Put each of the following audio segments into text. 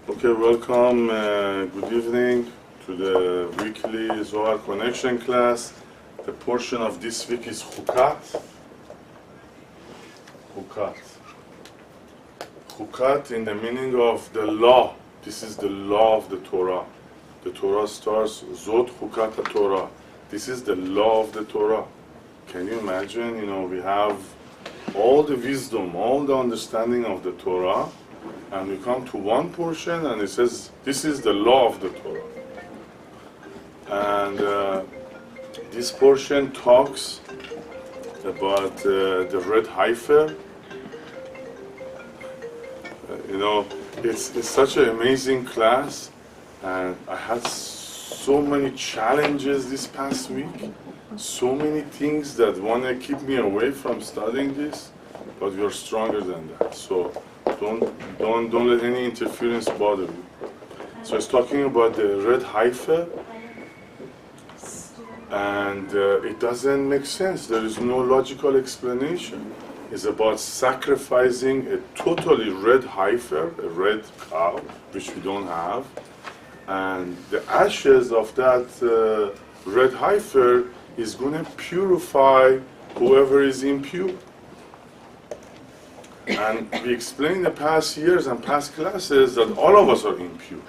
Okay, welcome. Good evening to the weekly Zohar connection class. The portion of this week is Chukat. Chukat. Chukat in the meaning of the law. This is the law of the Torah. The Torah starts Zot Chukat Torah. This is the law of the Torah. Can you imagine? We have all the wisdom, all the understanding of the Torah, and we come to one portion and it says, this is the law of the Torah. And this portion talks about the red heifer. It's such an amazing class, and I had so many challenges this past week, so many things that want to keep me away from studying this, but we are stronger than that. So don't let any interference bother you. So it's talking about the red heifer, and it doesn't make sense. There is no logical explanation. It's about sacrificing a totally red heifer, a red cow, which we don't have, and the ashes of that red heifer is going to purify whoever is impure. And we explained in the past years and past classes that all of us are impure.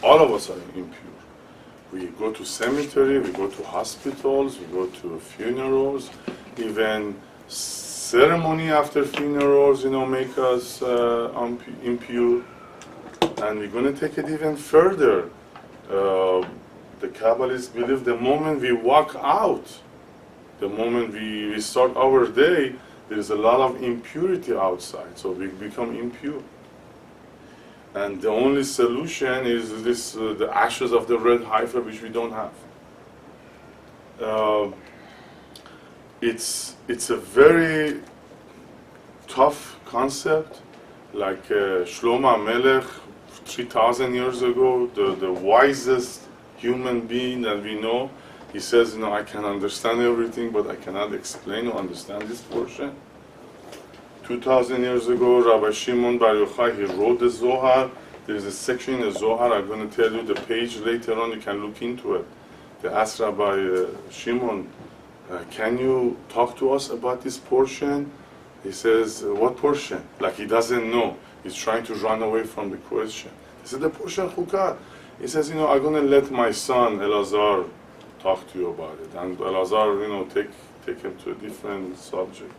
All of us are impure. We go to cemetery, we go to hospitals, we go to funerals, even ceremony after funerals, make us impure. And we're going to take it even further. The Kabbalists believe the moment we walk out, the moment we start our day, there is a lot of impurity outside, so we become impure. And the only solution is this: the ashes of the red heifer, which we don't have. It's a very tough concept. Like Shlomo Melech, 3,000 years ago, the wisest human being that we know, he says, I can understand everything, but I cannot explain or understand this portion. 2,000 years ago, Rabbi Shimon Bar Yochai, he wrote the Zohar. There is a section in the Zohar, I'm going to tell you the page later on, you can look into it. They asked Rabbi Shimon, can you talk to us about this portion? He says, what portion? Like he doesn't know. He's trying to run away from the question. He said, the portion Chukat. He says, I'm going to let my son Elazar talk to you about it. And Elazar, take him to a different subject.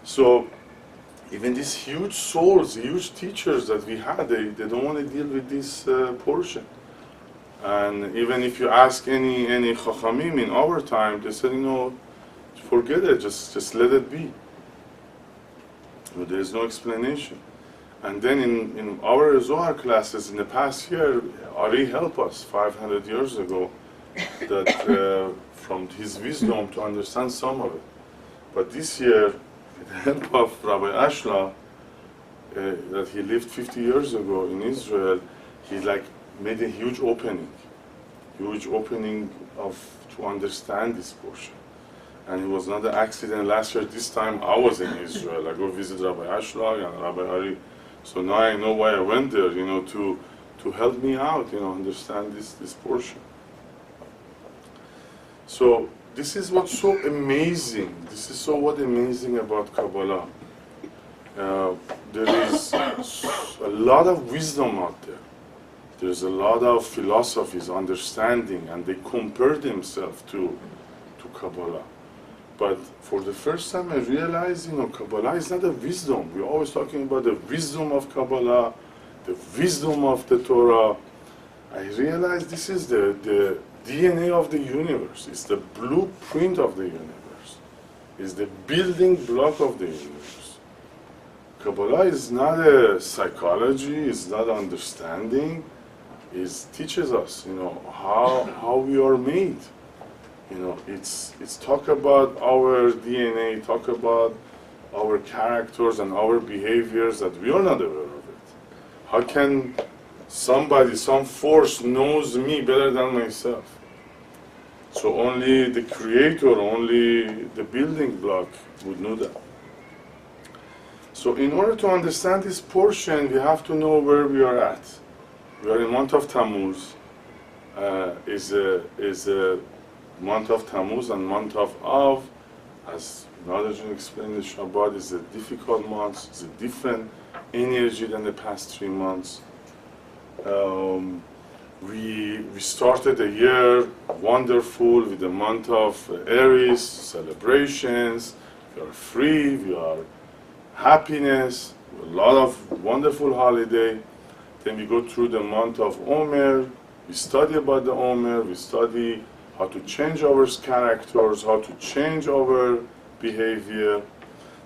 So even these huge souls, huge teachers that we had, they don't want to deal with this portion. And even if you ask any Chachamim in our time, they said, forget it, just let it be. But there is no explanation. And then in our Zohar classes in the past year, Ari helped us 500 years ago that from his wisdom to understand some of it. But this year, with the help of Rabbi Ashla, that he lived 50 years ago in Israel, he made a huge opening to understand this portion. And it was not an accident. Last year, this time, I was in Israel. I go visit Rabbi Ashlag and Rabbi Ari. So now I know why I went there, to help me out, understand this portion. So this is what's so amazing. This is what amazing about Kabbalah. There is a lot of wisdom out there. There's a lot of philosophies, understanding, and they compare themselves to Kabbalah. But for the first time I realized, Kabbalah is not a wisdom. We're always talking about the wisdom of Kabbalah, the wisdom of the Torah. I realized this is the DNA of the universe. It's the blueprint of the universe. It's the building block of the universe. Kabbalah is not a psychology, it's not understanding. It teaches us, how we are made. It's talk about our DNA, talk about our characters and our behaviors that we are not aware of it. How can somebody, some force knows me better than myself? So only the creator, only the building block would know that. So in order to understand this portion, we have to know where we are at. we are in month of Tammuz. Is a month of Tammuz and month of Av, as Nadajan explained in Shabbat, is a difficult month. It's a different energy than the past 3 months. We started the year wonderful with the month of Aries, celebrations. We are free, we are happiness, a lot of wonderful holiday. Then we go through the month of Omer. We study about the Omer. We study how to change our characters, how to change our behavior.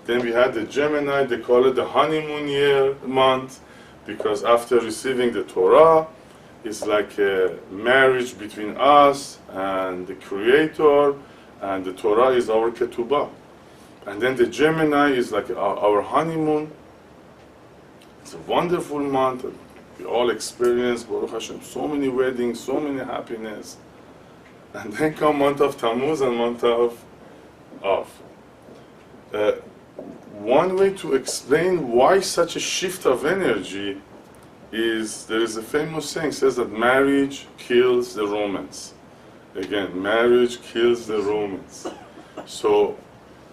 Then we had the Gemini. They call it the honeymoon year month, because after receiving the Torah, it's like a marriage between us and the Creator, and the Torah is our ketubah. And then the Gemini is like our honeymoon. It's a wonderful month. We all experience, Baruch Hashem, so many weddings, so many happiness. And then come month of Tammuz and month of Av. One way to explain why such a shift of energy is, there is a famous saying, says that marriage kills the romance. Again, marriage kills the romance. So,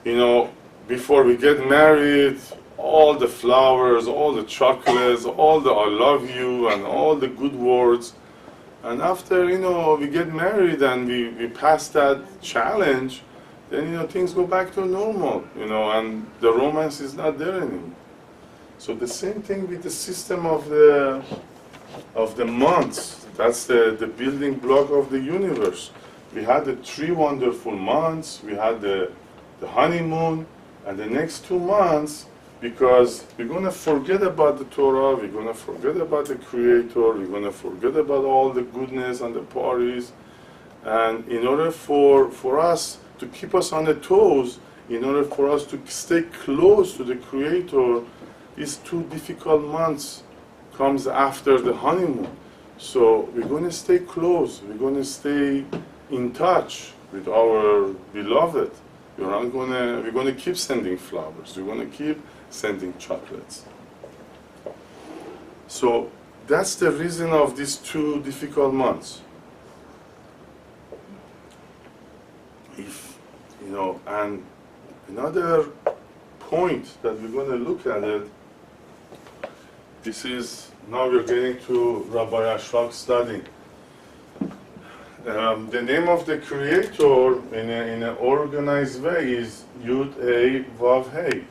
you know, before we get married, all the flowers, all the chocolates, all the I love you, and all the good words. And after, you know, we get married and we pass that challenge, then, you know, things go back to normal, you know, and the romance is not there anymore. So the same thing with the system of the months. That's the building block of the universe. We had the 3 wonderful months, we had the honeymoon, and the next 2 months, because we're going to forget about the Torah, we're going to forget about the Creator, we're going to forget about all the goodness and the parties. And in order for us to keep us on the toes, in order for us to stay close to the Creator, these 2 difficult months comes after the honeymoon. So we're going to stay close, we're going to stay in touch with our beloved. We're going to keep sending flowers, we're going to keep sending chocolates. So that's the reason of these 2 difficult months. If, you know, and another point that we're going to look at it, this is, now we're getting to Rabbi Ashrak's study. The name of the Creator in an organized way is Yud Hey Vav Hey.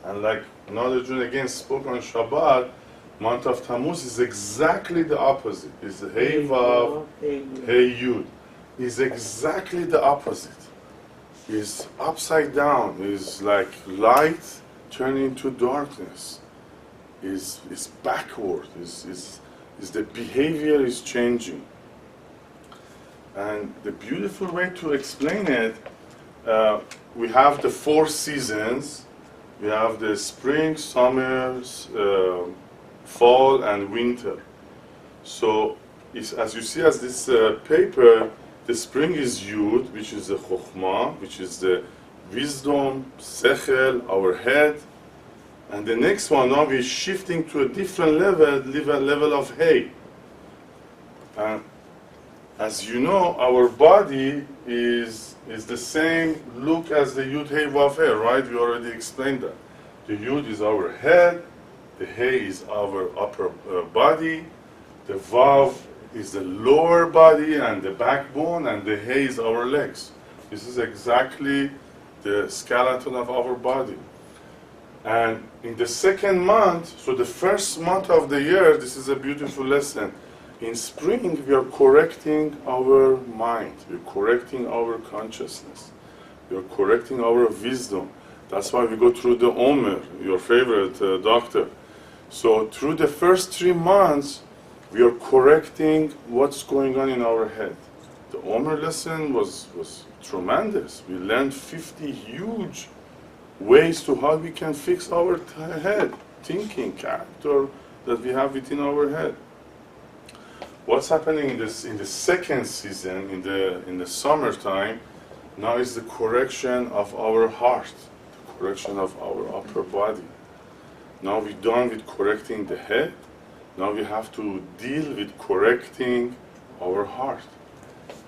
And like Nadajan again spoke on Shabbat, month of Tammuz is exactly the opposite. It's Hey Vav, Hey Yud. Is exactly the opposite. Is upside down. Is like light turning into darkness. Is backward. Is the behavior is changing. And the beautiful way to explain it, we have the 4 seasons. We have the spring, summer, fall, and winter. So, as you see as this paper, the spring is Yud, which is the Chokhmah, which is the wisdom, Sechel, our head. And the next one, now we're shifting to a different level of Hey. And as you know, our body is the same look as the Yud Hey Vav Hey, right? We already explained that. The Yud is our head, the Hey is our upper body, the Vav is the lower body and the backbone, and the Hey is our legs. This is exactly the skeleton of our body. And in the second month, so the first month of the year, this is a beautiful lesson. In spring, we are correcting our mind, we're correcting our consciousness, we're correcting our wisdom. That's why we go through the Omer, your favorite doctor. So through the first 3 months, we are correcting what's going on in our head. The Omer lesson was tremendous. We learned 50 huge ways to how we can fix our head, thinking, character that we have within our head. What's happening in the second season, in the summertime, now is the correction of our heart, the correction of our upper body. Now we're done with correcting the head. Now we have to deal with correcting our heart.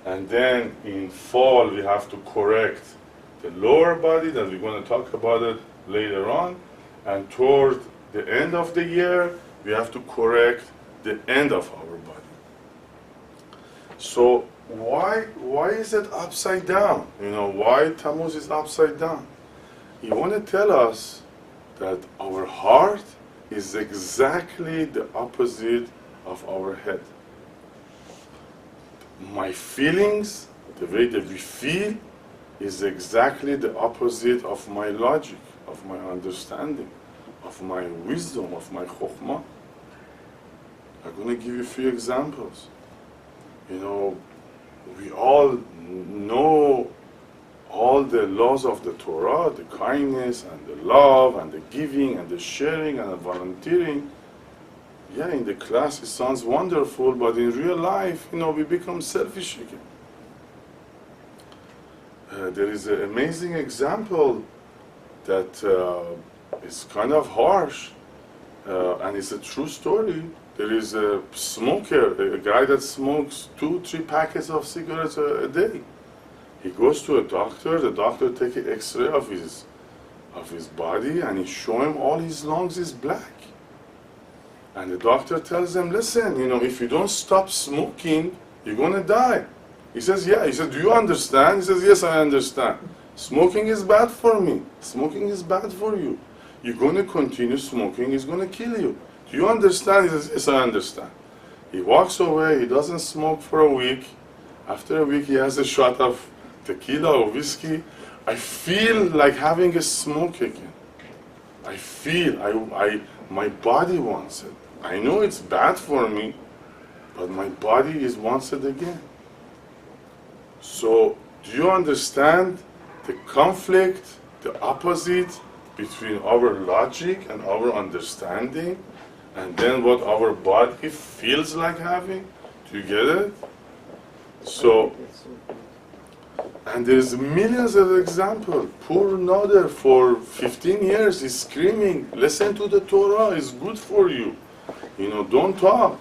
And then in fall, we have to correct the lower body, that we're going to talk about it later on. And toward the end of the year, we have to correct the end of our body. So why is it upside down? You know, why Tammuz is upside down? You want to tell us that our heart is exactly the opposite of our head. My feelings, the way that we feel, is exactly the opposite of my logic, of my understanding, of my wisdom, of my chokhmah. I'm going to give you a few examples. You know, we all know all the laws of the Torah, the kindness and the love and the giving and the sharing and the volunteering. Yeah, in the class it sounds wonderful, but in real life, you know, we become selfish again. There is an amazing example that is kind of harsh, and it's a true story. There is a smoker, a guy that smokes 2-3 packets of cigarettes a day. He goes to a doctor. The doctor takes an X-ray of his body, and he shows him all his lungs is black. And the doctor tells him, listen, you know, if you don't stop smoking, you're going to die. He says, yeah. He says, do you understand? He says, yes, I understand. Smoking is bad for me. Smoking is bad for you. You're going to continue smoking. It's going to kill you. Do you understand? He says, yes, I understand. He walks away. He doesn't smoke for a week. After a week, he has a shot of tequila or whiskey. I feel like having a smoke again. I feel, my body wants it. I know it's bad for me, but my body wants it again. So, do you understand the conflict, the opposite between our logic and our understanding, and then what our body feels like having? Do you get it? So, and there's millions of examples. Poor Nader, for 15 years, he's screaming, listen to the Torah, it's good for you. You know, don't talk.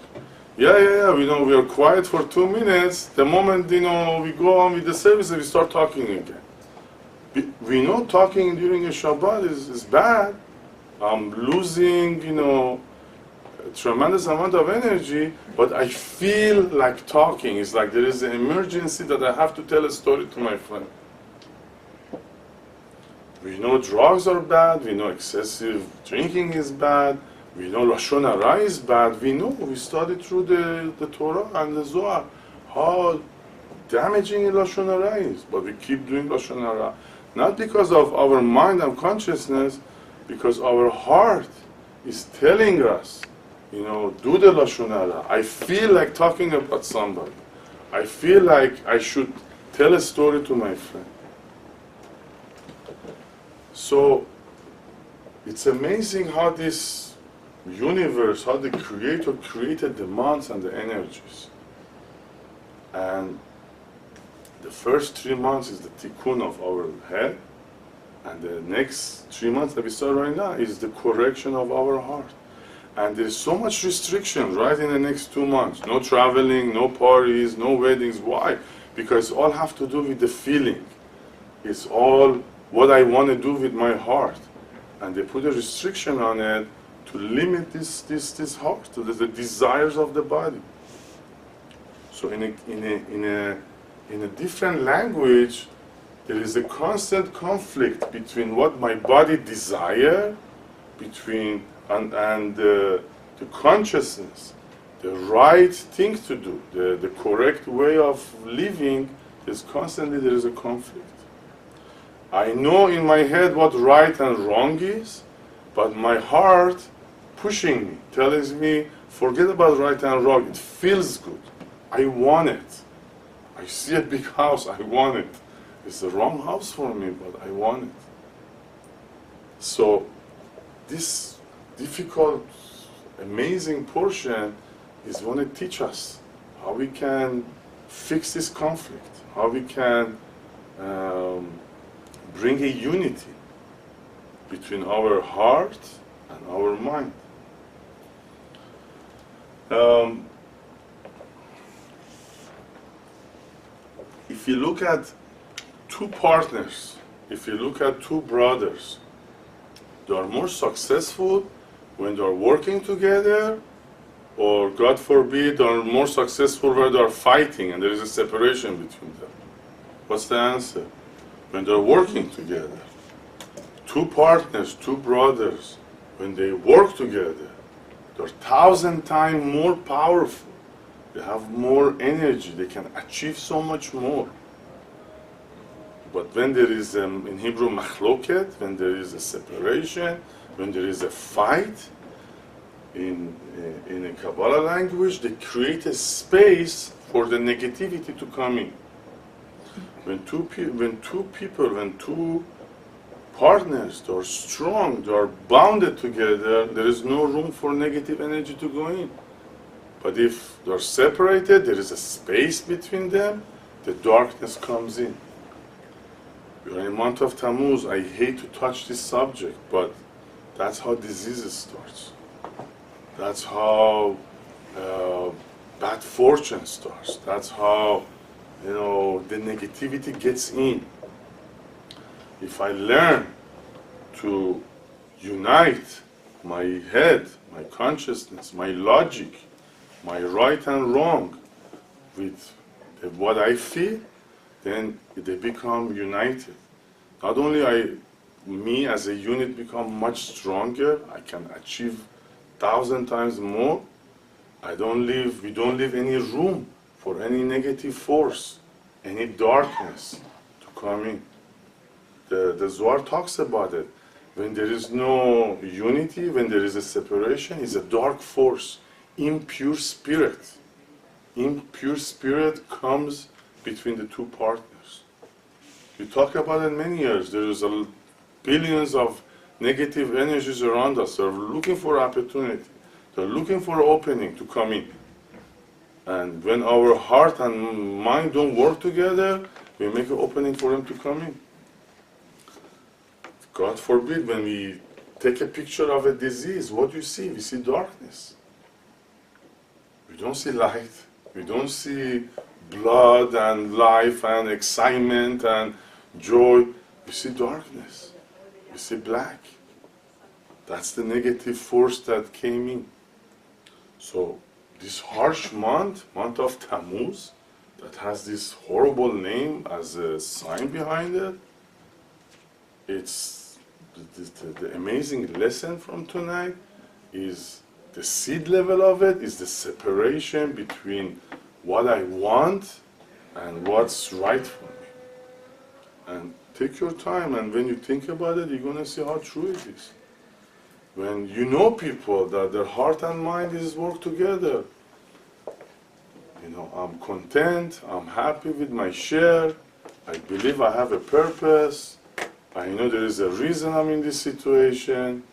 Yeah, you know, we are quiet for 2 minutes. The moment, you know, we go on with the service, we start talking again. We know talking during a Shabbat is bad. I'm losing, you know, a tremendous amount of energy, but I feel like talking. It's like there is an emergency that I have to tell a story to my friend. We know drugs are bad. We know excessive drinking is bad. We know Lashon Hara is bad. We know, we studied through the Torah and the Zohar how damaging Lashon Hara is, but we keep doing Lashon Hara. Not because of our mind and consciousness, because our heart is telling us, you know, do the Lashon Hara. I feel like talking about somebody. I feel like I should tell a story to my friend. So, it's amazing how this universe, how the Creator created the months and the energies. And the first 3 months is the tikkun of our head, and the next 3 months that we start right now is the correction of our heart. And there's so much restriction right in the next 2 months. No traveling, no parties, no weddings. Why? Because all have to do with the feeling. It's all what I want to do with my heart. And they put a restriction on it to limit this heart, to the desires of the body. So in a different language, there is a constant conflict between what my body desire, between and the consciousness, the right thing to do, the correct way of living. There is a conflict. I know in my head what right and wrong is, but my heart pushing me, telling me, forget about right and wrong. It feels good. I want it. I see a big house. I want it. It's the wrong house for me, but I want it. So this difficult, amazing portion is going to teach us how we can fix this conflict, how we can bring a unity between our heart and our mind. Um, if you look at two partners, if you look at two brothers, they are more successful when they are working together, or God forbid, they are more successful when they are fighting and there is a separation between them. What's the answer? When they're working together. Two partners, two brothers, when they work together, they're 1,000 times more powerful. They have more energy. They can achieve so much more. But when there is, in Hebrew, machloket, when there is a separation, when there is a fight, in a Kabbalah language, they create a space for the negativity to come in. When two partners, they are strong, they are bounded together, there is no room for negative energy to go in. But if they are separated, there is a space between them, the darkness comes in. We are in the month of Tammuz. I hate to touch this subject, but that's how diseases starts. That's how bad fortune starts. That's how, the negativity gets in. If I learn to unite my head, my consciousness, my logic, my right and wrong with what I feel, then they become united. Not only me as a unit become much stronger, I can achieve 1,000 times more. We don't leave any room for any negative force, any darkness to come in. The Zohar talks about it. When there is no unity, when there is a separation, it's a dark force, impure spirit. Impure spirit comes between the two partners. We talk about it many years. There is billions of negative energies around us. They're looking for opportunity. They're looking for opening to come in. And when our heart and mind don't work together, we make an opening for them to come in. God forbid, when we take a picture of a disease, what do you see? We see darkness. We don't see light. We don't see blood and life and excitement and joy. We see darkness. We see black. That's the negative force that came in. So this harsh month of Tammuz, that has this horrible name as a sign behind it, it's the amazing lesson from tonight is the seed level of it is the separation between what I want and what's right for me. And take your time, and when you think about it, you're going to see how true it is. When you know people that their heart and mind is work together, I'm content, I'm happy with my share, I believe I have a purpose, I know there is a reason I'm in this situation.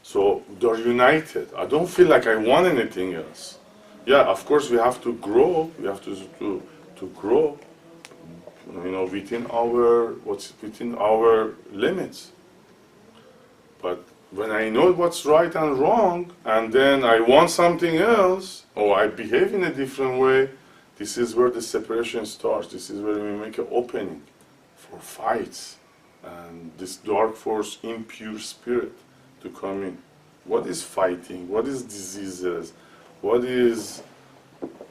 So they're united. I don't feel like I want anything else. Yeah, of course we have to grow. We have to grow, within our limits. But when I know what's right and wrong, and then I want something else, or I behave in a different way, this is where the separation starts. This is where we make an opening for fights and this dark force, impure spirit to come in. What is fighting? What is diseases? What is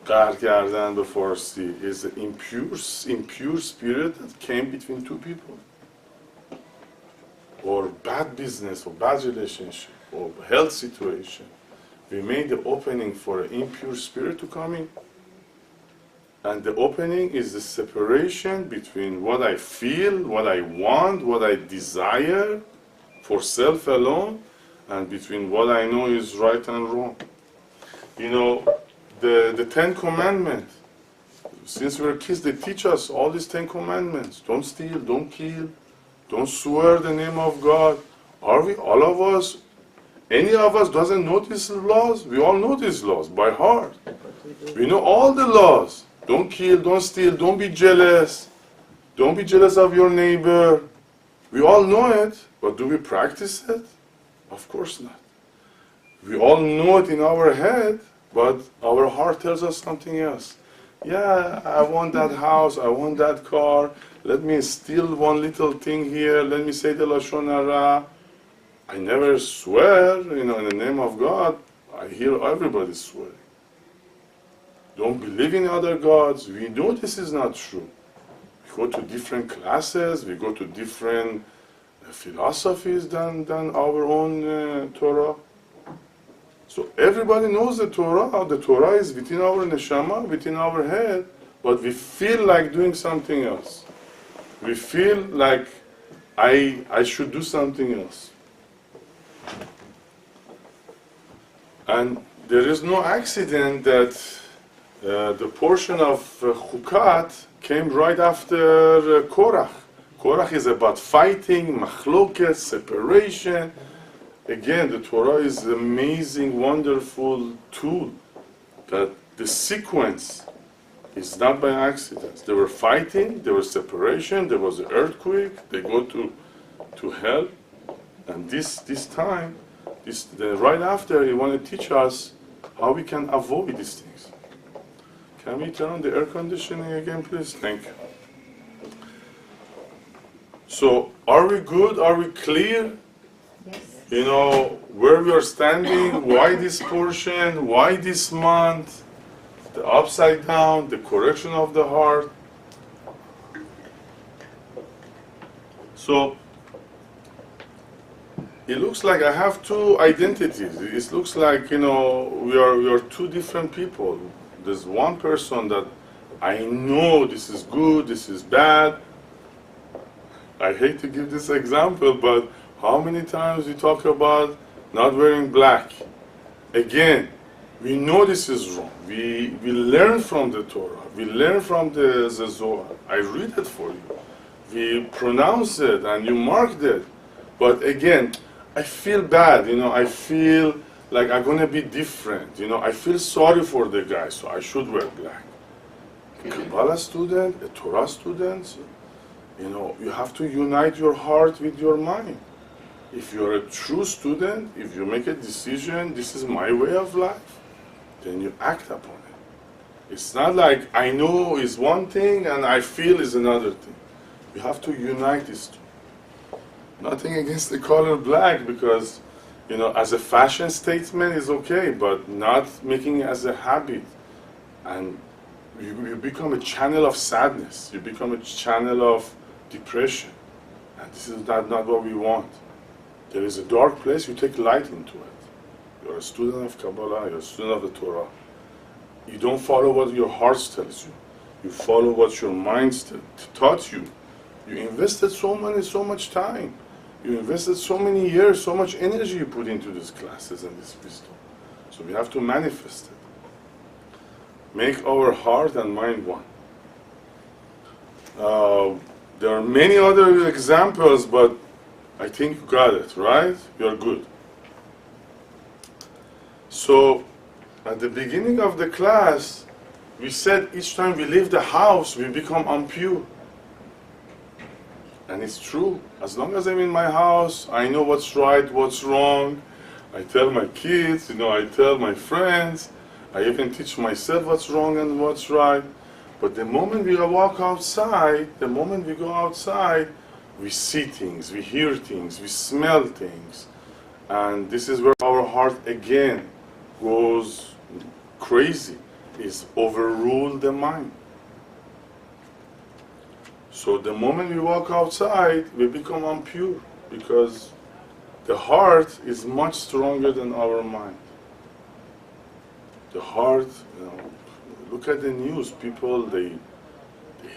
قهر کردن به فارسی? Is the impure spirit that came between two people, or bad business, or bad relationship, or health situation. We made the opening for an impure spirit to come in. And the opening is the separation between what I feel, what I want, what I desire for self alone, and between what I know is right and wrong. The 10 Commandments, since we were kids, they teach us all these 10 Commandments. Don't steal, don't kill, don't swear the name of God. Are we, all of us, any of us doesn't know these laws? We all know these laws by heart. We know all the laws. Don't kill, don't steal, don't be jealous. Don't be jealous of your neighbor. We all know it, but do we practice it? Of course not. We all know it in our head, but our heart tells us something else. Yeah, I want that house, I want that car, let me steal one little thing here, let me say the Lashon Hara. I never swear, in the name of God. I hear everybody swearing. Don't believe in other gods. We know this is not true. We go to different classes, we go to different philosophies than our own Torah. So everybody knows the Torah. The Torah is within our neshama, within our head, but we feel like doing something else. We feel like I should do something else. And there is no accident that the portion of Chukat came right after Korach. Korach is about fighting, machloket, separation. Again, the Torah is an amazing, wonderful tool. That the sequence is not by accident. They were fighting, there was separation, there was an earthquake, they go to hell. And this time, right after, he want to teach us how we can avoid these things. Can we turn on the air conditioning again, please? Thank you. So, are we good? Are we clear? Yes. Where we are standing, why this portion, why this month, the upside down, the correction of the heart. So, it looks like I have two identities. It looks like, we are two different people. There's one person that I know this is good, this is bad. I hate to give this example, but how many times we talk about not wearing black? Again, we know this is wrong. We learn from the Torah. We learn from the Zohar. I read it for you. We pronounce it and you marked it. But again, I feel bad. I feel like I'm going to be different. I feel sorry for the guy, so I should wear black. A Kabbalah student, a Torah student, you have to unite your heart with your mind. If you're a true student, if you make a decision, this is my way of life, then you act upon it. It's not like I know is one thing and I feel is another thing. You have to unite these two. Nothing against the color black, because, as a fashion statement is okay, but not making it as a habit. And you become a channel of sadness. You become a channel of depression. And this is not what we want. There is a dark place, you take light into it. You're a student of Kabbalah, you're a student of the Torah. You don't follow what your heart tells you. You follow what your mind taught you. You invested so much time. You invested so many years, so much energy you put into these classes and this wisdom. So we have to manifest it. Make our heart and mind one. There are many other examples, but I think you got it, right? You're good. So, at the beginning of the class, we said each time we leave the house, we become impure. And it's true. As long as I'm in my house, I know what's right, what's wrong. I tell my kids, I tell my friends. I even teach myself what's wrong and what's right. But the moment we walk outside, the moment we go outside, we see things, we hear things, we smell things. And this is where our heart again goes crazy, is overrule the mind. So the moment we walk outside, we become impure, because the heart is much stronger than our mind. The heart, look at the news, people, they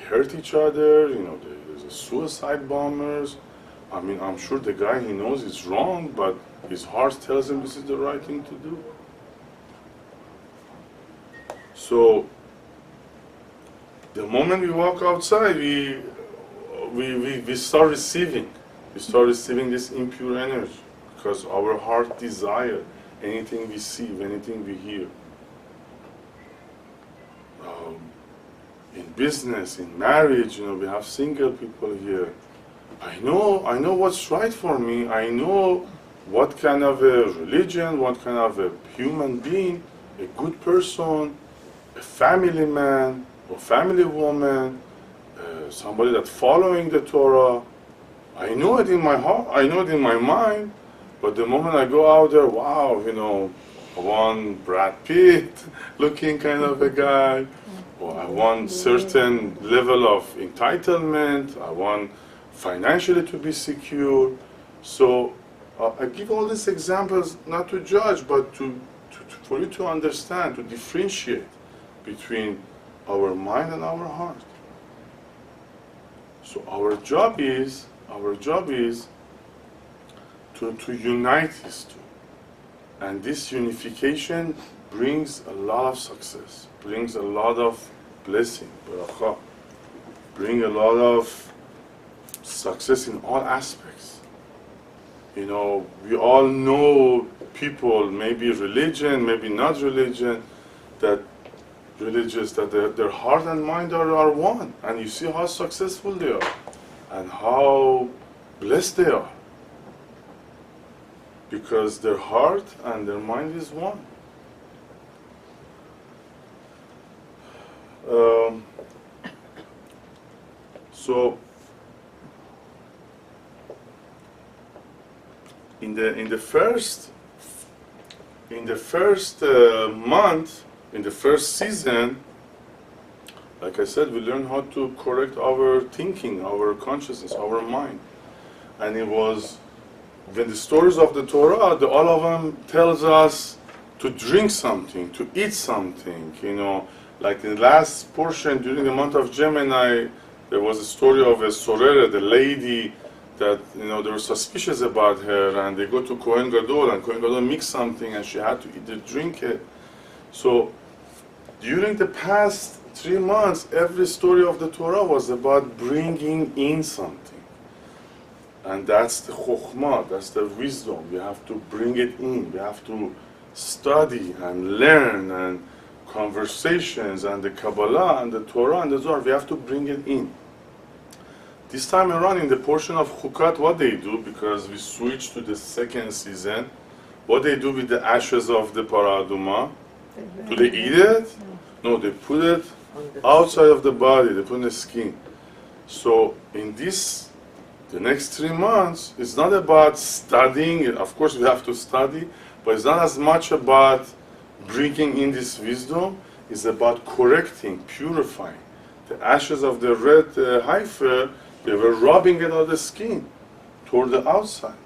hurt each other, there's suicide bombers. I mean, I'm sure the guy, he knows it's wrong, but his heart tells him this is the right thing to do. So, the moment we walk outside, we start receiving. We start receiving this impure energy, because our heart desires anything we see, anything we hear. In business, in marriage, we have single people here. I know what's right for me. I know what kind of a religion, what kind of a human being, a good person, a family man or family woman, somebody that's following the Torah. I know it in my heart, I know it in my mind, but the moment I go out there, wow, you know, I want Brad Pitt looking kind of a guy, or I want certain level of entitlement, I want financially to be secure. So I give all these examples not to judge, but for you to understand, to differentiate between our mind and our heart. So our job is to unite these two. And this unification brings a lot of success, brings a lot of blessing, barakah, bring a lot of success in all aspects. You know, we all know people, maybe religion, maybe not religion, that religious, that their heart and mind are one. And you see how successful they are and how blessed they are. Because their heart and their mind is one. So in the first month, in the first season, like I said, we learn how to correct our thinking, our consciousness, our mind. And it was when the stories of the Torah, all of them tells us to drink something, to eat something. You know, like in the last portion during the month of Gemini, there was a story of a sorere, the lady that, you know, they were suspicious about her, and they go to Kohen Gadol, and Kohen Gadol mixed something, and she had to either drink it. So during the past 3 months, every story of the Torah was about bringing in something. And that's the chokhmah, that's the wisdom. We have to bring it in. We have to study and learn, and conversations and the Kabbalah and the Torah and the Zohar. We have to bring it in. This time around in the portion of Chukat, what they do, because we switched to the second season, what they do with the ashes of the paraduma? Do they eat it? No, they put it outside of the body. They put in the skin. So in this, the next 3 months, it's not about studying. Of course, we have to study, but it's not as much about bringing in this wisdom. It's about correcting, purifying. The ashes of the red heifer, they were rubbing it on the skin toward the outside.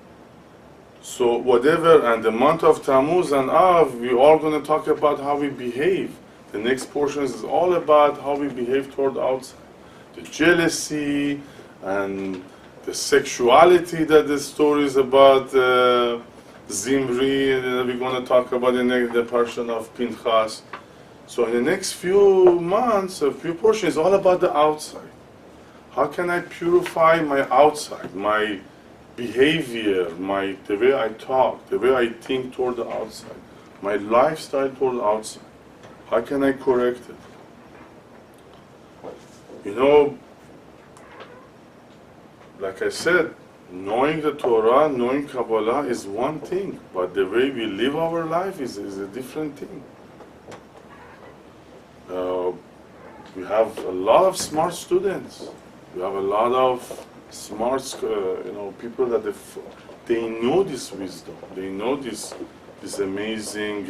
So whatever, and the month of Tammuz and Av, we're all going to talk about how we behave. The next portion is all about how we behave toward the outside. The jealousy and the sexuality that the story is about, Zimri, and we're going to talk about the portion of Pinchas. So in the next few months, a few portions is all about the outside. How can I purify my outside, my behavior, the way I talk, the way I think toward the outside, my lifestyle toward the outside? How can I correct it? You know, like I said, knowing the Torah, knowing Kabbalah is one thing, but the way we live our life is a different thing. We have a lot of smart students. We have a lot of smart, people that they know this wisdom. They know this amazing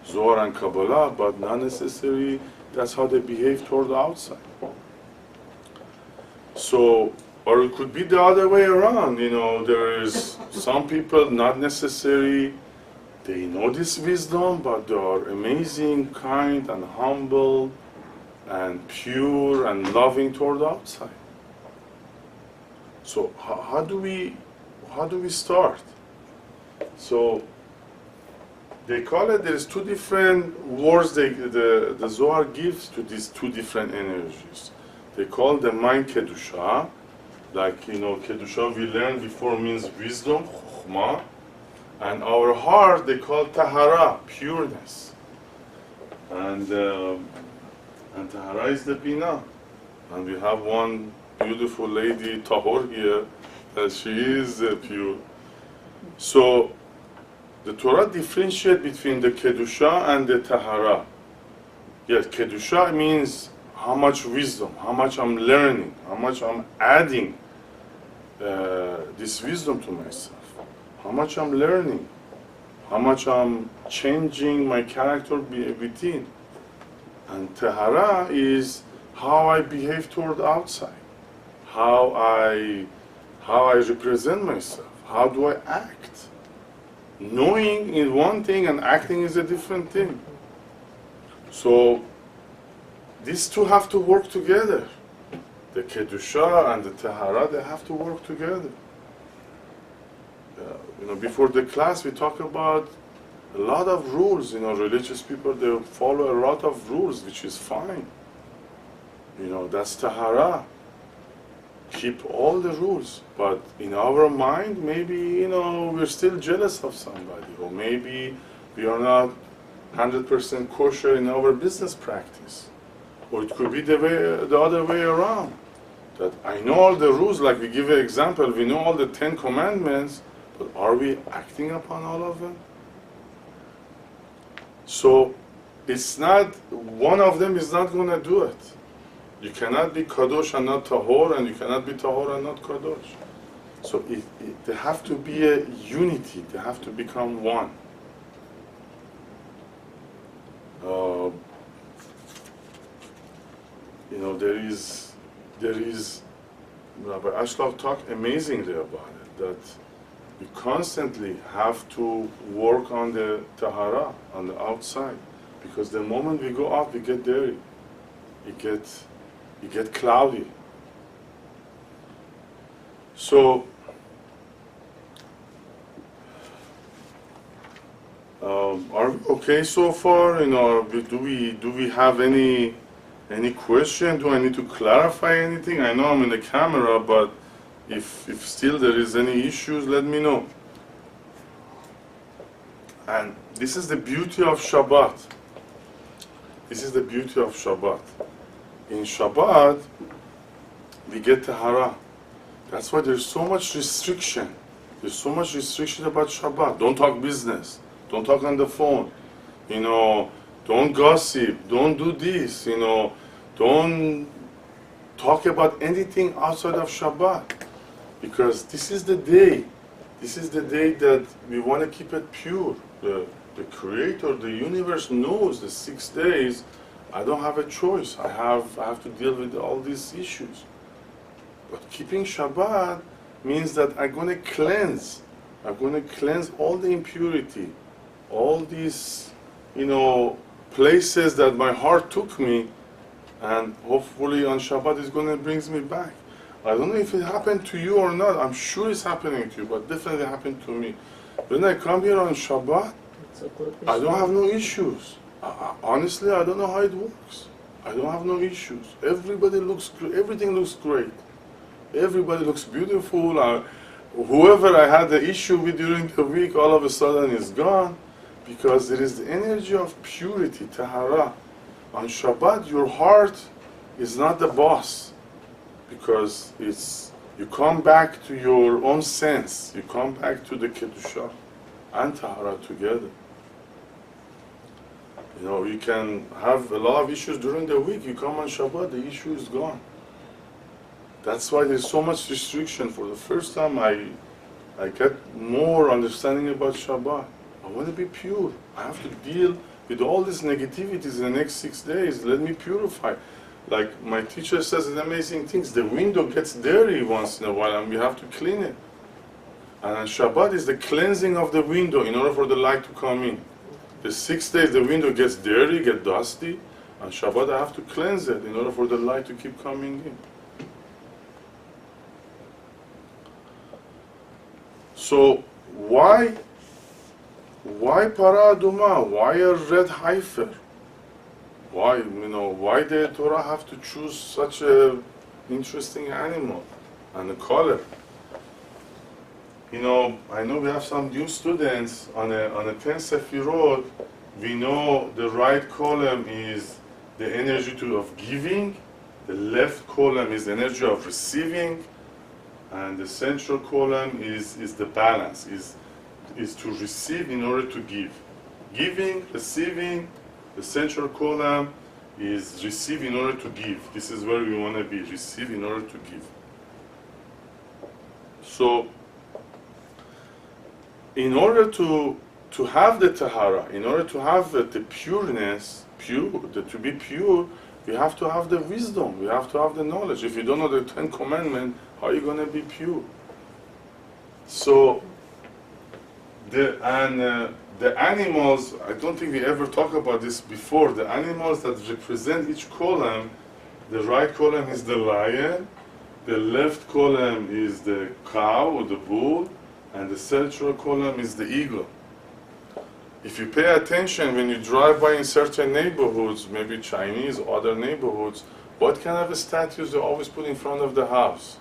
Zohar and Kabbalah, but not necessarily that's how they behave toward the outside. So, or it could be the other way around. You know, there is some people not necessarily they know this wisdom, but they are amazing, kind, and humble, and pure, and loving toward the outside. So how do we start? So they call it. There's two different words the Zohar gives to these two different energies. They call the mind kedusha, like kedusha we learned before means wisdom, chokhmah, and our heart they call tahara, pureness, and tahara is the bina, and we have one beautiful lady tahor here, that she is pure. So the Torah differentiates between the Kedusha and the Tahara. Yes, Kedusha means how much wisdom, how much I'm learning, how much I'm adding this wisdom to myself, how much I'm learning, how much I'm changing my character within. And Tahara is how I behave toward outside, how I represent myself, how do I act. Knowing is one thing and acting is a different thing. So these two have to work together. The Kedusha and the Tahara, they have to work together. Before the class we talk about a lot of rules. Religious people, they follow a lot of rules, which is fine. That's Tahara. Keep all the rules. But in our mind, maybe, we're still jealous of somebody. Or maybe we are not 100% kosher in our business practice. Or it could be the other way around. That I know all the rules, like we give an example, we know all the 10 commandments, but are we acting upon all of them? So it's not, one of them is not going to do it. You cannot be Kadosh and not Tahor, and you cannot be Tahor and not Kadosh. So there have to be a unity, they have to become one. There is, Rabbi Ashloff talked amazingly about it, that we constantly have to work on the Tahara, on the outside, because the moment we go out, we get dirty. You get cloudy. So, are we okay so far? Do we have any question? Do I need to clarify anything? I know I'm in the camera, but if still there is any issues, let me know. And this is the beauty of Shabbat. This is the beauty of Shabbat. In Shabbat, we get Tahara. That's why there's so much restriction. There's so much restriction about Shabbat. Don't talk business. Don't talk on the phone. Don't gossip. Don't do this. Don't talk about anything outside of Shabbat. Because this is the day. This is the day that we want to keep it pure. The Creator, the universe knows the 6 days. I don't have a choice. I have to deal with all these issues. But keeping Shabbat means that I'm going to cleanse. I'm going to cleanse all the impurity, all these, places that my heart took me, and hopefully on Shabbat it's going to bring me back. I don't know if it happened to you or not. I'm sure it's happening to you, but definitely happened to me. When I come here on Shabbat, I don't have no issues. Honestly, I don't know how it works. I don't have no issues. Everybody looks great. Everything looks great. Everybody looks beautiful. Whoever I had the issue with during the week, all of a sudden is gone, because there is the energy of purity, Tahara. On Shabbat, your heart is not the boss, because you come back to your own sense. You come back to the Kedusha and Tahara together. You can have a lot of issues during the week. You come on Shabbat, the issue is gone. That's why there's so much restriction. For the first time, I get more understanding about Shabbat. I want to be pure. I have to deal with all these negativities in the next 6 days. Let me purify. Like my teacher says, amazing things. The window gets dirty once in a while, and we have to clean it. And on Shabbat is the cleansing of the window in order for the light to come in. The 6 days the window gets dirty, gets dusty. On Shabbat I have to cleanse it in order for the light to keep coming in. So why para aduma? Why a red heifer? Why the Torah have to choose such a interesting animal and a color? I know we have some new students on a 10 Sefirot. We know the right column is the energy of giving, the left column is the energy of receiving, and the central column is the balance, is is to receive in order to give. Giving, receiving, the central column is receive in order to give. This is where we want to be, receive in order to give. So, in order to have the tahara, in order to have the pureness, to be pure, we have to have the wisdom, we have to have the knowledge. If you don't know the 10 Commandments, how are you going to be pure? So, the animals, I don't think we ever talked about this before, the animals that represent each column, the right column is the lion, the left column is the cow or the bull, and the central column is the eagle. If you pay attention when you drive by in certain neighborhoods, maybe Chinese or other neighborhoods, what kind of statues they always put in front of the house?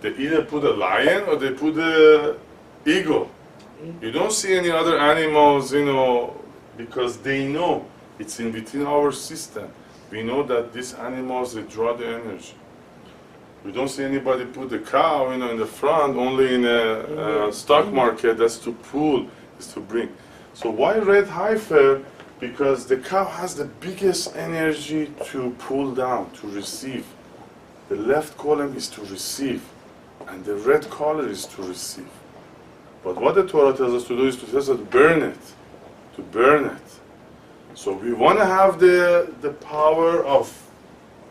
They either put a lion or they put a eagle. You don't see any other animals, you know, because they know it's in between our system. We know that these animals, they draw the energy. We don't see anybody put the cow, you know, in the front, only in a stock market. That's to pull, is to bring. So why red heifer? Because the cow has the biggest energy to pull down, to receive. The left column is to receive, and the red color is to receive. But what the Torah tells us to do is to tell us to burn it, to burn it. So we want to have the power of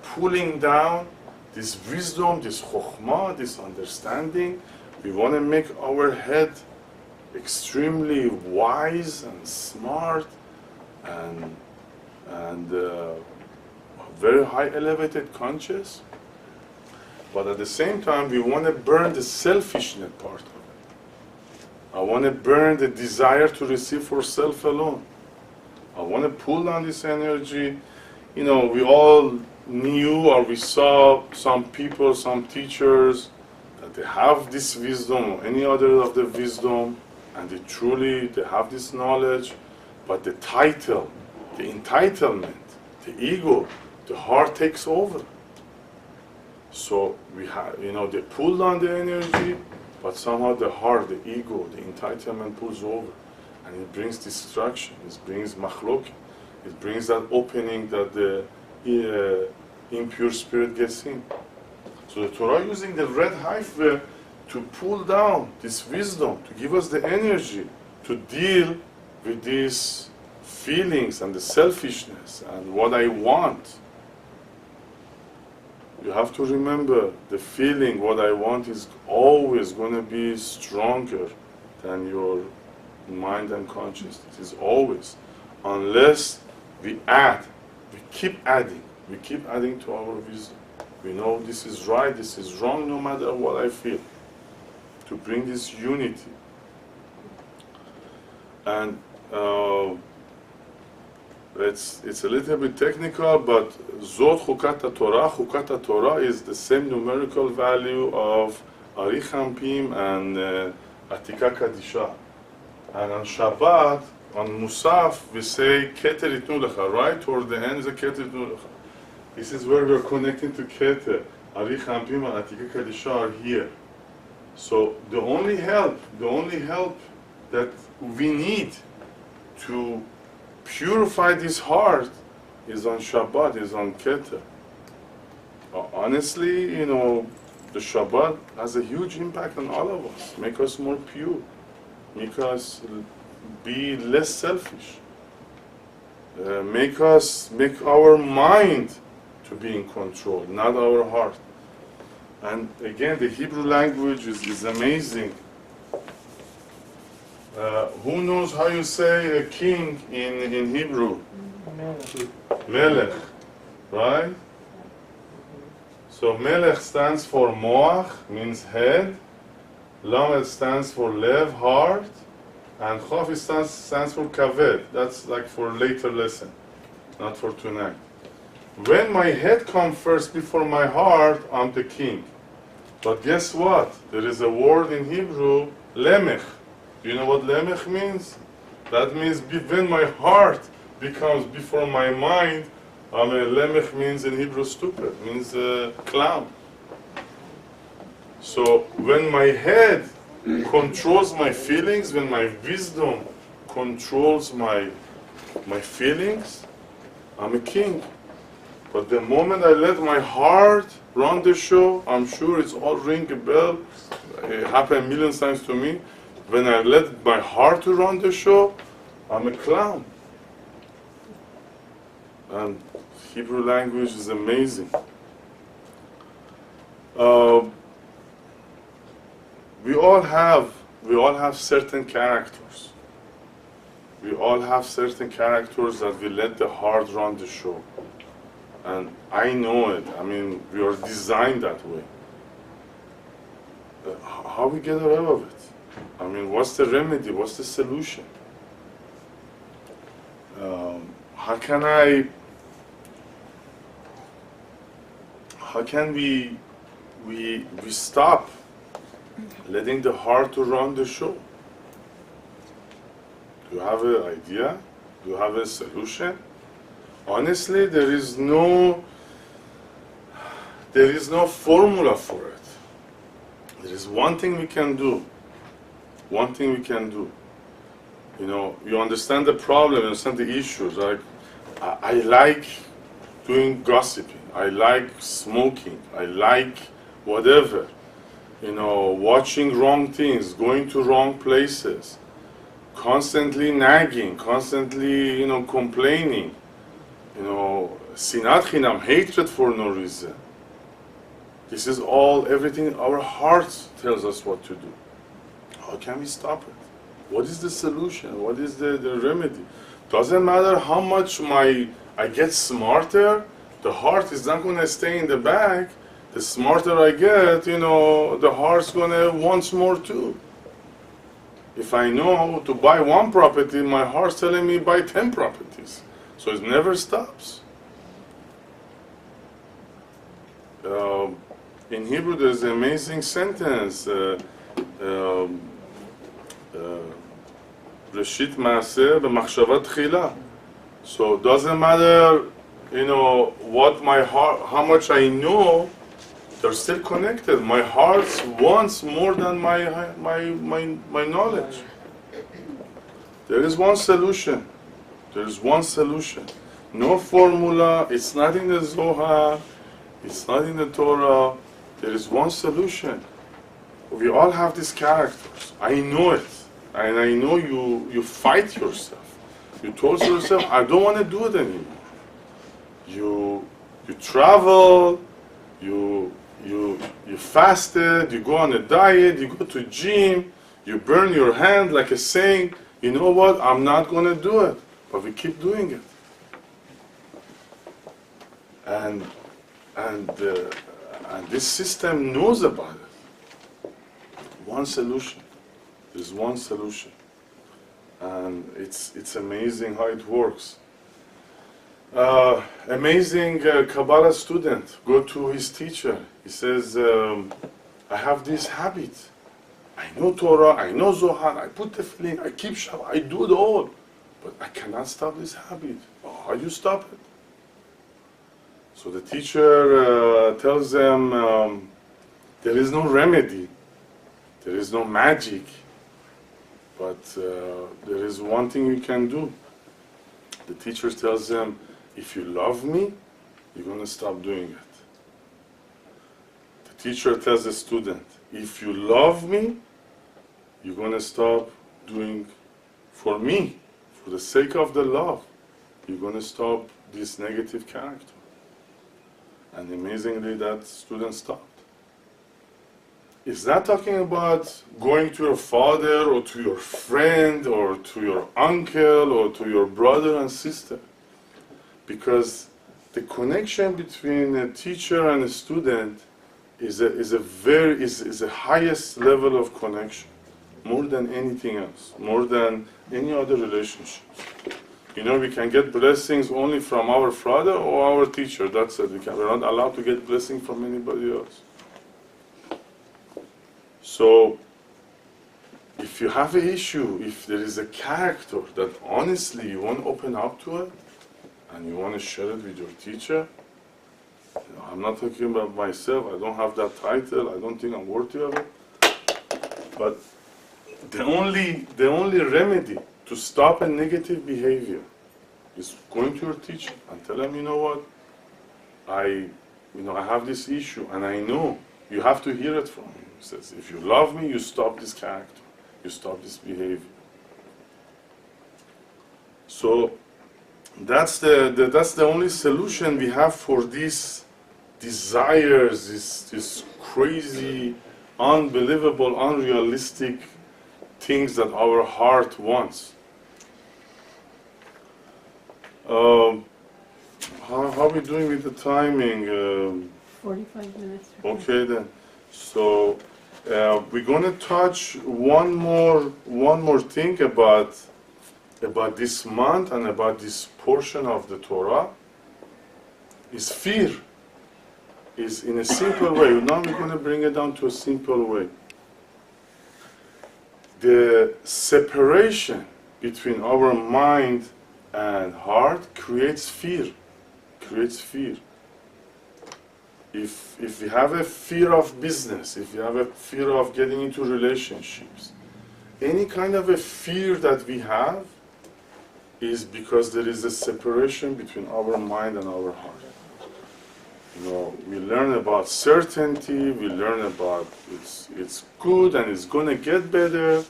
pulling down this wisdom, this chokhmah, this understanding. We want to make our head extremely wise and smart and very high elevated conscious. But at the same time, we want to burn the selfishness part of it. I want to burn the desire to receive for self alone. I want to pull down this energy. You know, we all knew or we saw some people, some teachers, that they have this wisdom or any other of the wisdom, and they have this knowledge, but the title, the entitlement, the ego, the heart takes over. So we have, you know, they pull down the energy, but somehow the heart, the ego, the entitlement pulls over, and it brings destruction, it brings machloket, it brings that opening that the impure spirit gets in. So the Torah using the red heifer to pull down this wisdom, to give us the energy to deal with these feelings and the selfishness and what I want. You have to remember the feeling, what I want, is always going to be stronger than your mind and consciousness. It is always. Unless we add, we keep adding to our wisdom. We know this is right, this is wrong, no matter what I feel. To bring this unity. And it's a little bit technical, but Zod Chukat Torah is the same numerical value of Ari Champim and Atika Kadisha. And on Shabbat, on Musaf, we say Keter Itnu Lecha, right? Toward the end is a Keter Itnu Lecha. This is where we're connecting to Keter. Ari Champim and Atika Kadisha are here. So the only help that we need to purify this heart is on Shabbat, is on Keter. Honestly, you know, the Shabbat has a huge impact on all of us. Make us more pure. Make us be less selfish. Make our mind to be in control, not our heart. And again, the Hebrew language is amazing. Who knows how you say a king in Hebrew? Melech, right? So Melech stands for Moach, means head. Lamed stands for lev, heart. And Chof stands for Kaved. That's like for later lesson, not for tonight. When my head comes first before my heart, I'm the king. But guess what? There is a word in Hebrew, lemech. Do you know what lemech means? That means when my heart becomes before my mind, lemech means in Hebrew stupid, means clown. So when my head controls my feelings, when my wisdom controls my feelings, I'm a king. But the moment I let my heart run the show, I'm sure it's all ring a bell. It happened million times to me. When I let my heart to run the show, I'm a clown. And Hebrew language is amazing. We all have certain characters. We all have certain characters that we let the heart run the show. And I know it. I mean, we are designed that way. How we get rid of it? I mean, what's the remedy? What's the solution? How can we stop letting the heart to run the show? Do you have an idea? Do you have a solution? Honestly, there is no formula for it. There is one thing we can do. One thing we can do. You know, you understand the problem, you understand the issues. Like, I like doing gossiping. I like smoking. I like whatever. You know, watching wrong things, going to wrong places, constantly nagging, constantly, you know, complaining. You know, sinat chinam, hatred for no reason. This is all, everything our heart tells us what to do. How can we stop it? What is the solution? What is the remedy? Doesn't matter how much I get smarter, the heart is not going to stay in the back. The smarter I get, you know, the heart's going to want more too. If I know to buy one property, my heart's telling me buy 10 properties. So it never stops. In Hebrew, there's an amazing sentence. Reshit maaseh b'machshava tchila. So it doesn't matter, you know, what my heart, how much I know, they're still connected. My heart wants more than my knowledge. There is one solution. There is one solution. No formula. It's not in the Zohar. It's not in the Torah. There is one solution. We all have these characters. I know it. And I know you fight yourself. You told yourself, I don't want to do it anymore. You travel, you fasted, you go on a diet, you go to gym, you burn your hand like a saying, you know what, I'm not going to do it. But we keep doing it. And this system knows about it. One solution. There's one solution. And it's amazing how it works. Amazing Kabbalah student go to his teacher. He says, I have this habit. I know Torah, I know Zohar, I put the feeling, I keep Shabbat, I do it all. But I cannot stop this habit. Oh, how do you stop it? So the teacher tells them, there is no remedy. There is no magic. But there is one thing you can do. The teacher tells them, if you love me, you're going to stop doing it. The teacher tells the student, if you love me, you're going to stop doing for me. For the sake of the love, you're going to stop this negative character. And amazingly, that student stopped. It's not talking about going to your father or to your friend or to your uncle or to your brother and sister. Because the connection between a teacher and a student is the highest level of connection, more than anything else, more than any other relationships. You know, we can get blessings only from our father or our teacher. That's it. We're not allowed to get blessing from anybody else. So, if you have an issue, if there is a character that honestly you want to open up to it, and you want to share it with your teacher, you know, I'm not talking about myself, I don't have that title, I don't think I'm worthy of it. But the only remedy to stop a negative behavior is going to your teacher and tell him, you know what, I have this issue, and I know you have to hear it from me. He says, if you love me, you stop this character, you stop this behavior. So that's the only solution we have for these desires, this crazy, unbelievable, unrealistic things that our heart wants. How are we doing with the timing? 45 minutes. Okay then. So we're going to touch one more thing about this month and about this portion of the Torah. Is fear. Is in a simple way. Now we're going to bring it down to a simple way. The separation between our mind and heart creates fear. If we have a fear of business, if we have a fear of getting into relationships, any kind of a fear that we have is because there is a separation between our mind and our heart. We learn about certainty, we learn about it's good and it's going to get better,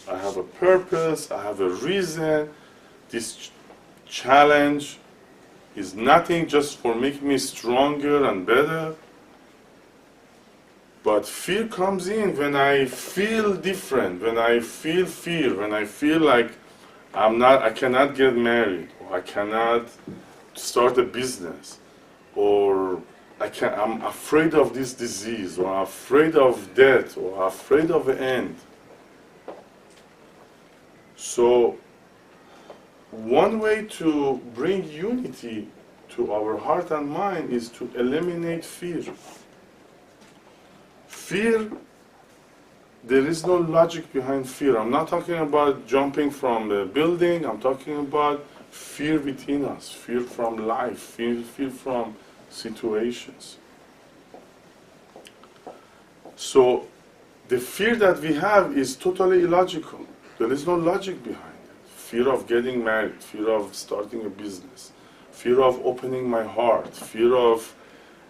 I have a purpose, I have a reason, this challenge is nothing just for making me stronger and better. But fear comes in when I feel different, when I feel fear, when I feel like I cannot get married, or I cannot start a business, or I'm afraid of this disease, or I'm afraid of death, or I'm afraid of the end. So one way to bring unity to our heart and mind is to eliminate fear. Fear, there is no logic behind fear. I'm not talking about jumping from a building, I'm talking about fear within us, fear from life, fear from situations. So the fear that we have is totally illogical. There is no logic behind it. Fear of getting married, fear of starting a business, fear of opening my heart, fear of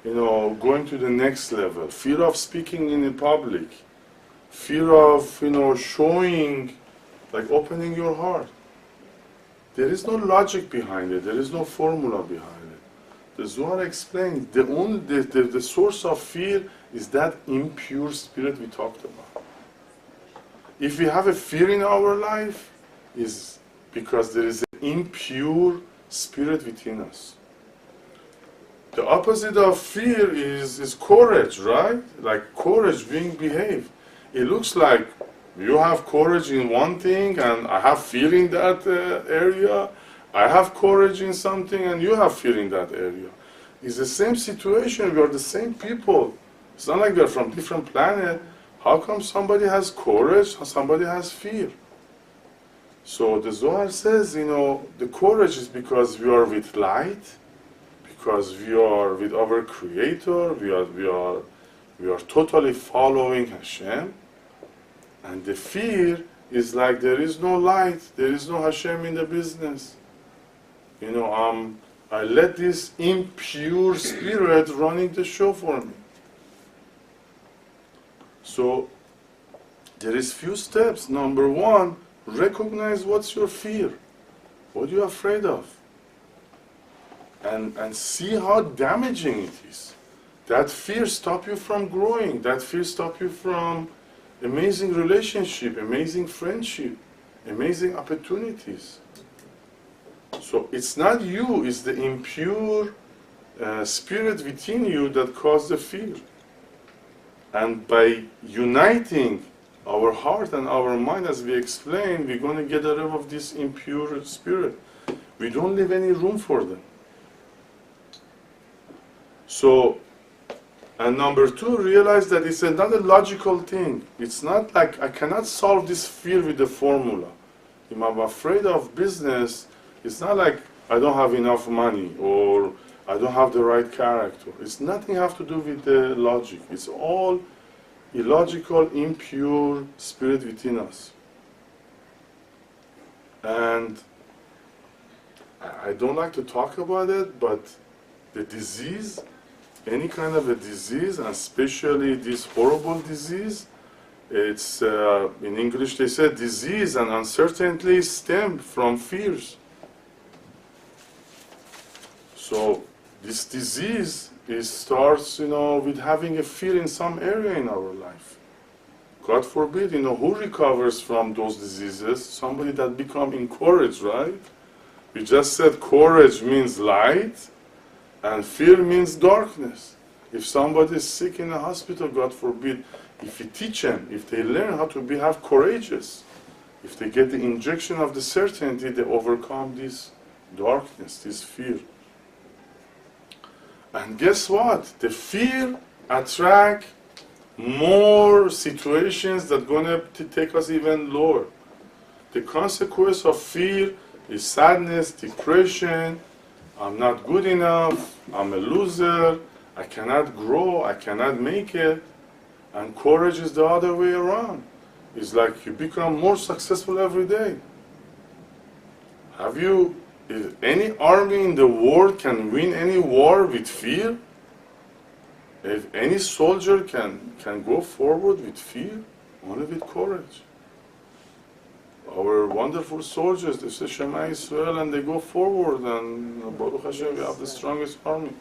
going to the next level, fear of speaking in public, fear of showing, like opening your heart. There is no logic behind it. There is no formula behind it. The Zohar explains the source of fear is that impure spirit we talked about. If we have a fear in our life, is because there is an impure spirit within us. The opposite of fear is courage, right? Like courage being behaved. It looks like you have courage in one thing and I have fear in that area. I have courage in something and you have fear in that area. It's the same situation. We are the same people. It's not like we are from different planet. How come somebody has courage and somebody has fear? So the Zohar says, the courage is because we are with light, because we are with our Creator, we are totally following Hashem. And the fear is like there is no light, there is no Hashem in the business. I let this impure spirit running the show for me. So there is few steps. Number one, recognize what's your fear. What are you afraid of? And see how damaging it is. That fear stops you from growing. That fear stops you from amazing relationship, amazing friendship, amazing opportunities. So it's not you, it's the impure spirit within you that caused the fear. And by uniting our heart and our mind, as we explained, we're going to get rid of this impure spirit. We don't leave any room for them. So, and number two, realize that it's not a logical thing. It's not like I cannot solve this fear with a formula. If I'm afraid of business, it's not like I don't have enough money or I don't have the right character. It's nothing have to do with the logic. It's all illogical, impure spirit within us. And I don't like to talk about it, but the disease, any kind of a disease, and especially this horrible disease, it's, in English they say disease and uncertainty stem from fears. So this disease starts, with having a fear in some area in our life. God forbid, who recovers from those diseases? Somebody that become encouraged, right? We just said courage means light, and fear means darkness. If somebody is sick in a hospital, God forbid, if you teach them, if they learn how to have courageous, if they get the injection of the certainty, they overcome this darkness, this fear. And guess what? The fear attract more situations that gonna take us even lower. The consequence of fear is sadness, depression. I'm not good enough. I'm a loser. I cannot grow. I cannot make it. And courage is the other way around. It's like you become more successful every day. If any army in the world can win any war with fear? If any soldier can go forward with fear? Only with courage. Our wonderful soldiers, they say Shema Yisrael and they go forward, and Baruch Hashem, we have the strongest army.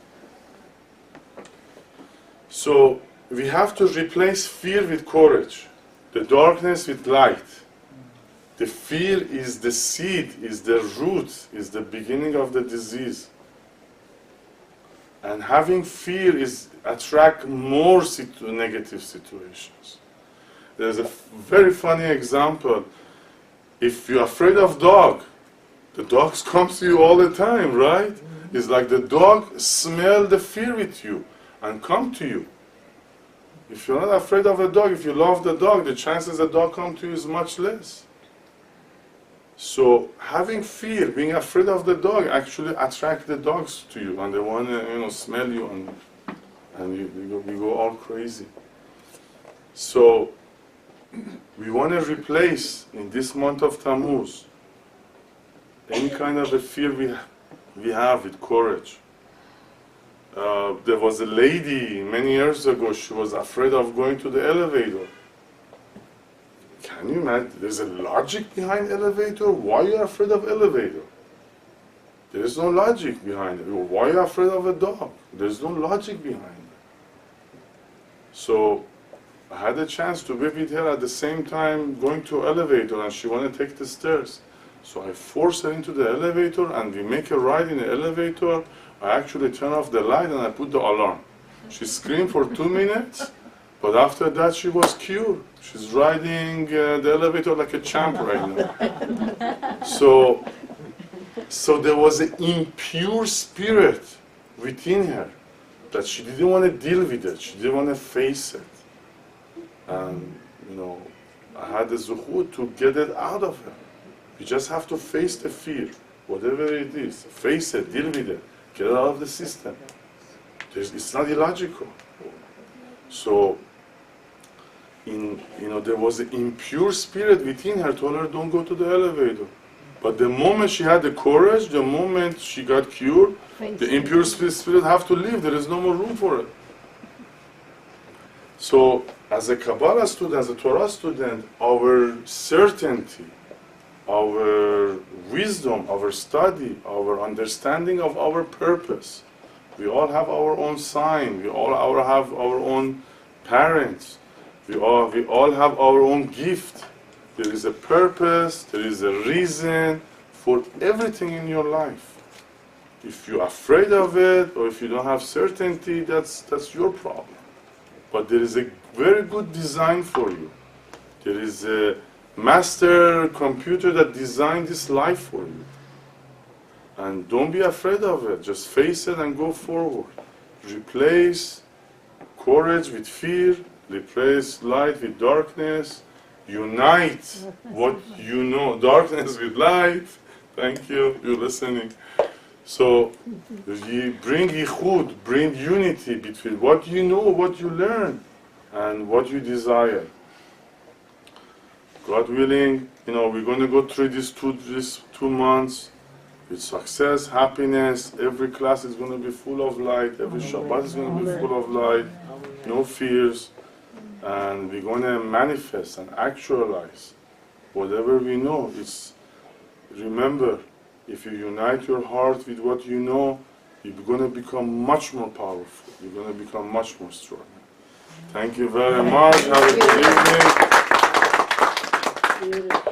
So we have to replace fear with courage, the darkness with light. The fear is the seed, is the root, is the beginning of the disease. And having fear attract more negative situations. There's a very funny example. If you're afraid of dog, the dogs come to you all the time, right? It's like the dog smell the fear with you and come to you. If you're not afraid of a dog, if you love the dog, the chances the dog come to you is much less. So having fear, being afraid of the dog, actually attract the dogs to you, and they want to, smell you, and you go all crazy. So we want to replace in this month of Tammuz any kind of a fear we have with courage. There was a lady many years ago. She was afraid of going to the elevator. Can you imagine? There's a logic behind elevator. Why are you afraid of elevator? There is no logic behind it. Why are you afraid of a dog? There's no logic behind it. So I had a chance to be with her at the same time going to elevator, and she wanted to take the stairs. So I forced her into the elevator, and we make a ride in the elevator. I actually turn off the light and I put the alarm. She screamed for 2 minutes, but after that she was cured. She's riding the elevator like a champ right now. So there was an impure spirit within her that she didn't want to deal with it. She didn't want to face it. And, I had the Zohar to get it out of her. You just have to face the fear, whatever it is. Face it, deal with it, get it out of the system. It's not illogical. So, there was an impure spirit within her, told her, don't go to the elevator. But the moment she had the courage, the moment she got cured, the impure spirit have to leave. There is no more room for it. So, as a Kabbalah student, as a Torah student, our certainty, our wisdom, our study, our understanding of our purpose, we all have our own sign, we all have our own parents, we all have our own gift. There is a purpose, there is a reason for everything in your life. If you're afraid of it, or if you don't have certainty, that's your problem. But there is a very good design for you. There is a master computer that designed this life for you. And don't be afraid of it. Just face it and go forward. Replace courage with fear. Replace light with darkness. Unite what you know, darkness with light. Thank you, you're listening. So, you bring yichud, bring unity between what you know, what you learn. and what you desire. God willing, we're going to go through these 2 months with success, happiness. Every class is going to be full of light. Every Shabbat is going to be full of light. No fears. And we're going to manifest and actualize whatever we know. Remember, if you unite your heart with what you know, you're going to become much more powerful. You're going to become much more strong. Thank you very much. Have a good evening. Beautiful.